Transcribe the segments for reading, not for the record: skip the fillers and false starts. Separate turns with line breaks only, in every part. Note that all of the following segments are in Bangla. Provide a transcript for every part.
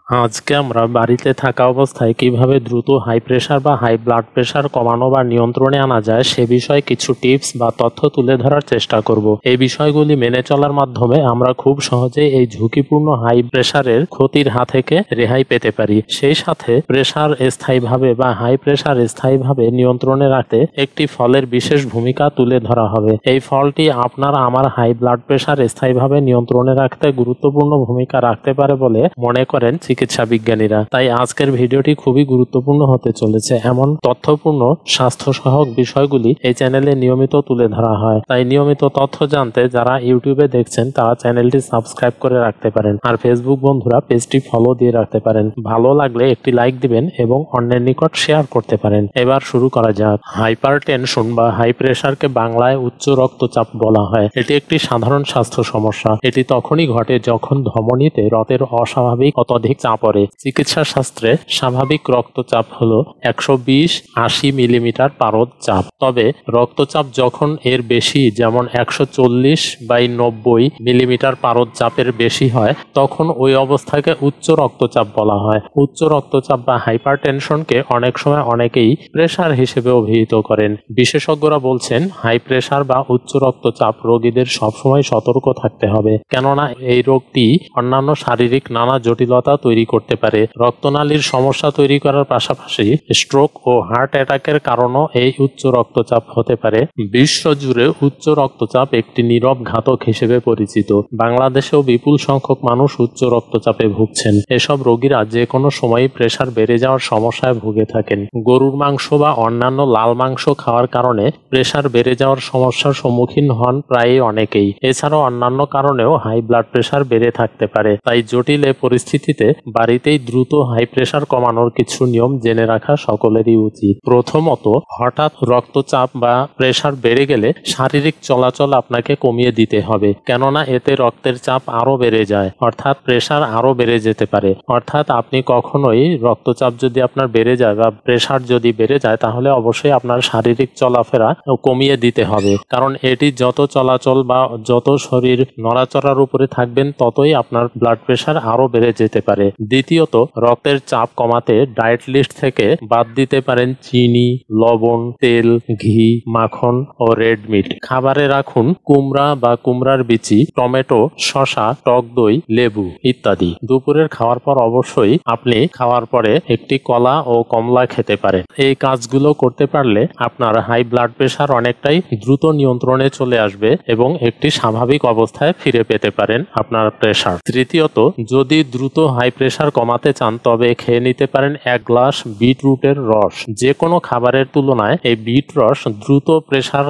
আজকে আমরা বাড়িতে থাকা অবস্থায় কিভাবে দ্রুত হাই প্রেশার বা হাই ব্লাড প্রেশার কমানো বা নিয়ন্ত্রণে আনা যায় সে বিষয়ে কিছু টিপস বা তথ্য তুলে ধরার চেষ্টা করব। এই বিষয়গুলি মেনে চলার মাধ্যমে আমরা খুব সহজেই এই ঝুঁকিপূর্ণ হাই প্রেশারের ক্ষতির হাত থেকে রেহাই পেতে পারি। সেই সাথে প্রেশার স্থায়ীভাবে বা হাই প্রেশার স্থায়ীভাবে নিয়ন্ত্রণে রাখতে একটি ফলের বিশেষ ভূমিকা তুলে ধরা হবে। এই ফলটি আপনার আমার হাই ব্লাড প্রেশার স্থায়ীভাবে নিয়ন্ত্রণে রাখতে গুরুত্বপূর্ণ ভূমিকা রাখতে পারে বলে মনে করেন চিকিৎসা বিজ্ঞানীরা। তাই আজকের ভিডিওটি খুবই গুরুত্বপূর্ণ হতে চলেছে। এমন তথ্যপূর্ণ স্বাস্থ্য সহায়ক বিষয়গুলি এই চ্যানেলে নিয়মিত তুলে ধরা হয়। তাই নিয়মিত তথ্য জানতে যারা ইউটিউবে দেখছেন তারা চ্যানেলটি সাবস্ক্রাইব করে রাখতে পারেন, আর ফেসবুক বন্ধুরা পেজটি ফলো দিয়ে রাখতে পারেন। ভালো লাগলে একটি লাইক দিবেন এবং অন্যের নিকট শেয়ার করতে পারেন। এবার শুরু করা যাক। হাইপারটেনশন বা হাই প্রেশারকে বাংলায় উচ্চ রক্তচাপ বলা হয়। এটি একটি সাধারণ স্বাস্থ্য সমস্যা। এটি তখনই ঘটে যখন ধমনীতে রক্তের অস্বাভাবিক অত্যধিক চাপ পড়ে। চিকিৎসা শাস্ত্রে স্বাভাবিক রক্তচাপ হলো 120-80 মিলিমিটার পারদ চাপ। তবে রক্তচাপ যখন এর বেশি, যেমন 140/90 মিলিমিটার পারদ চাপের বেশি হয়, তখন ওই অবস্থাকে উচ্চ রক্তচাপ বলা হয়। উচ্চ রক্তচাপ বা হাইপারটেনশনকে অনেক সময় অনেকেই প্রেশার হিসেবে অভিহিত করেন। বিশেষজ্ঞরা বলছেন হাই প্রেশার বা উচ্চ রক্তচাপ রোগীদের সবসময় সতর্ক থাকতে হবে, কেননা এই রোগটি অন্যান্য শারীরিক নানা জটিলতা তৈরি করতে পারে। রক্তনালীর সমস্যা তৈরি করার পাশাপাশি স্ট্রোক ও হার্ট অ্যাটাকের কারণও এই উচ্চ রক্তচাপ হতে পারে। বিশ্বজুড়ে উচ্চ রক্তচাপ একটি নীরব ঘাতক হিসেবে পরিচিত। বাংলাদেশেও বিপুল সংখ্যক মানুষ উচ্চ রক্তচাপে ভুগছেন। এসব রোগীরা যে কোনো সময়ই প্রেশার বেড়ে যাওয়ার সমস্যায় ভুগে থাকেন। গরুর মাংস বা অন্যান্য লাল মাংস খাওয়ার কারণে প্রেশার বেড়ে যাওয়ার সমস্যার সম্মুখীন হন প্রায়ই অনেকেই। এছাড়াও অন্যান্য কারণেও হাই ব্লাড প্রেশার বেড়ে থাকতে পারে। তাই জটিল এ পরিস্থিতিতে বাড়িতেই দ্রুত হাই প্রেশার কমানোর কিছু নিয়ম জেনে রাখা সকলেরই উচিত। প্রথমত, হঠাৎ রক্তচাপ বা প্রেশার বেড়ে গেলে শারীরিক চলাচল আপনাকে কমিয়ে দিতে হবে, কেননা এতে রক্তের চাপ আরো বেড়ে যায়, অর্থাৎ প্রেশার আরো বেড়ে যেতে পারে। অর্থাৎ আপনি কখনোই রক্তচাপ যদি আপনার বেড়ে যায় বা প্রেশার যদি বেড়ে যায়, তাহলে অবশ্যই আপনার শারীরিক চলাফেরা কমিয়ে দিতে হবে, কারণ এটি যত চলাচল বা যত শরীর নড়াচড়ার উপরে থাকবেন ততই আপনার ব্লাড প্রেশার আরো বেড়ে যেতে পারে। দ্বিতীয়ত, রক্তের চাপ কমাতে ডায়েট লিস্ট থেকে বাদ দিতে পারেন চিনি, লবণ, তেল, ঘি, মাখন ও রেড মিট। খাবারে রাখুন কুমড়া বা কুমড়ার বিচি, টমেটো, শসা, টক দই, লেবু ইত্যাদি। দুপুরের খাওয়ার পর অবশ্যই আপনি খাওয়ার পরে একটি কলা ও কমলা খেতে পারেন। এই কাজগুলো করতে পারলে আপনার হাই ব্লাড প্রেশার অনেকটাই দ্রুত নিয়ন্ত্রণে চলে আসবে এবং একটি স্বাভাবিক অবস্থায় ফিরে পেতে পারেন আপনার প্রেশার। তৃতীয়ত, যদি দ্রুত হাই প্রেশার কমাতে চান তবে খেয়ে নিতে পারেন 1 গ্লাস বিটরুটের রস। যে কোনো খাবারের তুলনায় এই বিট রস দ্রুত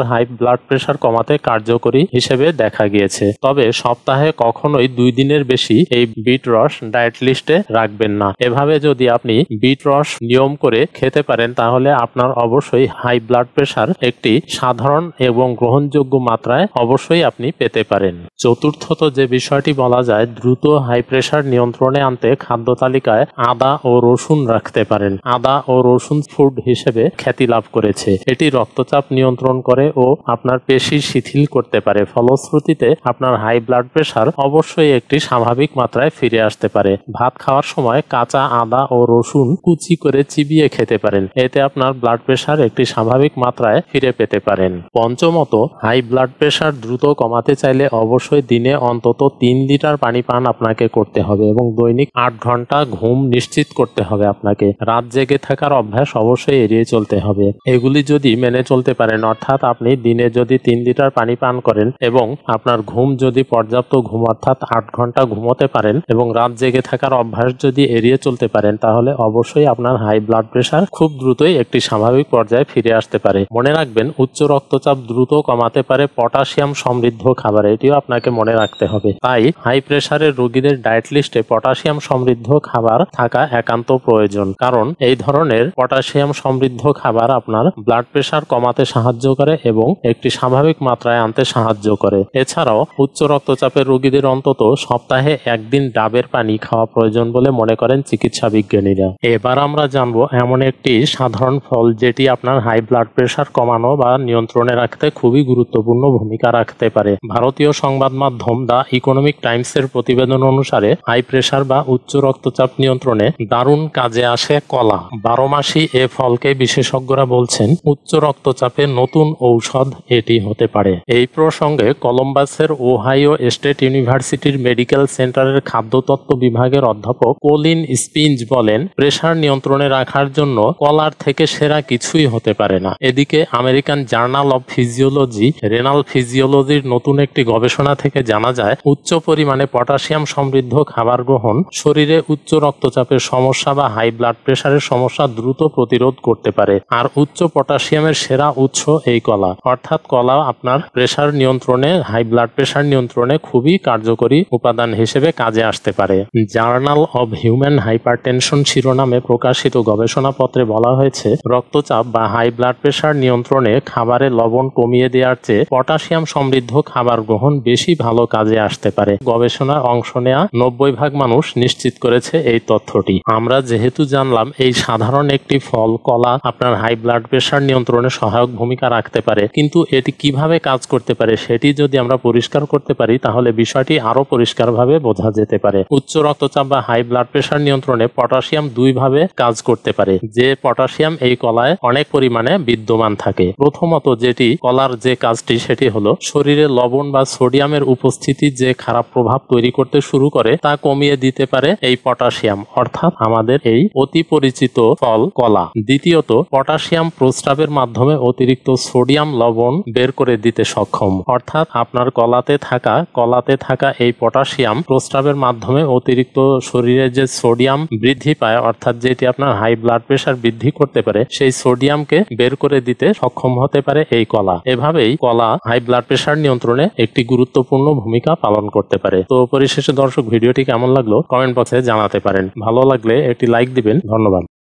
হাই ব্লাড প্রেশার কমাতে কার্যকরী হিসেবে দেখা গিয়েছে। তবে সপ্তাহে কখনোই 2 দিনের বেশি এই বিট রস ডায়েট লিস্টে রাখবেন না। এভাবে যদি আপনি বিট রস নিয়ম করে খেতে পারেন তাহলে আপনার অবশ্যই হাই ব্লাড প্রেশার একটি সাধারণ এবং গ্রহণযোগ্য মাত্রায় অবশ্যই আপনি পেতে পারেন। চতুর্থত, যে বিষয়টি বলা যায়, দ্রুত হাই প্রেশার নিয়ন্ত্রণে আনতে খাদ্য তালিকায় আদা ও রসুন রাখতে পারেন। আদা ও রসুন ফুড হিসেবে খ্যাতি লাভ করেছে। এটি রক্তচাপ নিয়ন্ত্রণ করে ও আপনার পেশি শিথিল করতে পারে। ফলশ্রুতিতে আপনার হাই ব্লাড প্রেশার অবশ্যই একটি স্বাভাবিক মাত্রায় ফিরে আসতে পারে। ভাত খাওয়ার সময় কাঁচা আদা ও রসুন কুচি করে চিবিয়ে খেতে পারেন। এতে আপনার ব্লাড প্রেশার একটি স্বাভাবিক মাত্রায় ফিরে পেতে পারেন। পঞ্চমত, হাই ব্লাড প্রেশার দ্রুত কমাতে চাইলে অবশ্যই দিনে অন্তত 3 লিটার পানি পান আপনাকে করতে হবে এবং দৈনিক 8 ঘন্টা ঘুম নিশ্চিত করতে হবে আপনাকে। রাত জেগে থাকার অভ্যাস অবশ্যই এড়িয়ে চলতে হবে। এগুলি যদি মেনে চলতে পারেন, অর্থাৎ আপনি দিনে যদি 3 লিটার পানি পান করেন এবং আপনার ঘুম যদি পর্যাপ্ত ঘুম অর্থাৎ 8 ঘন্টা ঘুমোতে পারেন এবং রাত জেগে থাকার অভ্যাস যদি এড়িয়ে চলতে পারেন, তাহলে অবশ্যই আপনার হাই ব্লাড প্রেশার খুব দ্রুতই একটি স্বাভাবিক পর্যায়ে ফিরে আসতে পারে। মনে রাখবেন, উচ্চ রক্তচাপ দ্রুত কমাতে পারে পটাশিয়াম সমৃদ্ধ খাবার। এটিও আপনাকে মনে রাখতে হবে। তাই হাই প্রেশারের রোগীদের ডায়েট লিস্টে পটাশিয়াম সমৃদ্ধ খাবার থাকা একান্ত প্রয়োজন, কারণ এই ধরনের পটাশিয়াম সমৃদ্ধ খাবার আপনার ব্লাড প্রেশার কমাতে সাহায্য করে এবং একটি স্বাভাবিক মাত্রায় আনতে সাহায্য করে। এছাড়াও উচ্চ রক্তচাপের রোগীদের অন্তত সপ্তাহে 1 দিন ডাবের পানি খাওয়া প্রয়োজন বলে মনে করেন চিকিৎসা বিজ্ঞানীরা। এবার আমরা জানবো এমন একটি সাধারণ ফল যেটি আপনার হাই ব্লাড প্রেশার কমানো বা নিয়ন্ত্রণে রাখতে খুবই গুরুত্বপূর্ণ ভূমিকা রাখতে পারে। ভারতীয় সংবাদ মাধ্যম দ্য ইকোনমিক টাইমসের প্রতিবেদন অনুসারে হাই প্রেশার বা উচ্চ উচ্চ রক্তচাপ নিয়ন্ত্রণে দারুণ কাজে আসে কলা। 12 মাসই এ ফলকে বিশেষজ্ঞরা বলছেন উচ্চ রক্তচাপের নতুন ঔষধ এটি হতে পারে। এই প্রসঙ্গে কলম্বাসের ওহাইও স্টেট ইউনিভার্সিটির মেডিকেল সেন্টারের খাদ্যতত্ত্ব বিভাগের অধ্যাপক কোলিন স্পিঞ্জ বলেন, প্রেসার নিয়ন্ত্রণে রাখার জন্য কলার থেকে সেরা কিছুই হতে পারে না। এদিকে American journal of physiology renal ফিজিওলজির নতুন একটি গবেষণা থেকে জানা যায় উচ্চ পরিমাণে পটাশিয়াম সমৃদ্ধ খাবার গ্রহণ শরীরে উচ্চ রক্তচাপের সমস্যা বা হাই ব্লাড প্রেসারের সমস্যা দ্রুত প্রতিরোধ করতে পারে। আর উচ্চ পটাশিয়ামের সেরা উৎস এই কলা, অর্থাৎ কলা আপনার প্রেসার নিয়ন্ত্রণে, হাই ব্লাড প্রেসার নিয়ন্ত্রণে খুবই কার্যকরী উপাদান হিসেবে কাজে আসতে পারে। জার্নাল অব হিউম্যান হাইপারটেনশন শিরোনামে প্রকাশিত গবেষণাপত্রে বলা হয়েছে রক্তচাপ বা হাই ব্লাড প্রেসার নিয়ন্ত্রণে খাবারে লবণ কমিয়ে দেওয়ার চেয়ে পটাশিয়াম সমৃদ্ধ খাবার গ্রহণ বেশি ভালো কাজে আসতে পারে। গবেষণায় অংশ নেওয়া 90% মানুষ নিশ্চিত করেছে এই তথ্যটি। আমরা যেহেতু জানলাম এই সাধারণ একটি ফল কলা আপনার হাই ব্লাড প্রেসার নিয়ন্ত্রণে সহায়ক ভূমিকা রাখতে পারে, কিন্তু এটি কিভাবে কাজ করতে পারে সেটি যদি আমরা পরিষ্কার করতে পারি তাহলে বিষয়টি আরো পরিষ্কারভাবে বোঝা যেতে পারে। উচ্চ রক্তচাপ বা হাই ব্লাড প্রেসার নিয়ন্ত্রণে পটাশিয়াম দুইভাবে কাজ করতে পারে। যে পটাশিয়াম এই কলায় অনেক পরিমাণে বিদ্যমান থাকে। প্রথমত যেটি কলার যে কাজটি সেটি হলো শরীরে লবণ বা সোডিয়ামের উপস্থিতি যে খারাপ প্রভাব তৈরি করতে শুরু করে তা কমিয়ে দিতে পারে এই পটাশিয়াম, অর্থাৎ আমাদের এই অতি পরিচিত ফল কলা। দ্বিতীয়ত পটাশিয়াম প্রস্রাবের মাধ্যমে অতিরিক্ত সোডিয়াম লবণ বের করে দিতে সক্ষম, অর্থাৎ আপনার কলাতে থাকা এই পটাশিয়াম প্রস্রাবের মাধ্যমে অতিরিক্ত শরীরে যে সোডিয়াম বৃদ্ধি পায়, অর্থাৎ যেটি আপনার হাই ব্লাড প্রেসার বৃদ্ধি করতে পারে, সেই সোডিয়ামকে বের করে দিতে সক্ষম হতে পারে এই কলা। এভাবেই কলা হাই ব্লাড প্রেসার নিয়ন্ত্রণে একটি গুরুত্বপূর্ণ ভূমিকা পালন করতে পারে। তো পরিশেষে দর্শক, ভিডিওটি কেমন লাগলো কমেন্ট বক্সে জানাতে পারেন। ভালো লাগলে একটি লাইক দিবেন। ধন্যবাদ।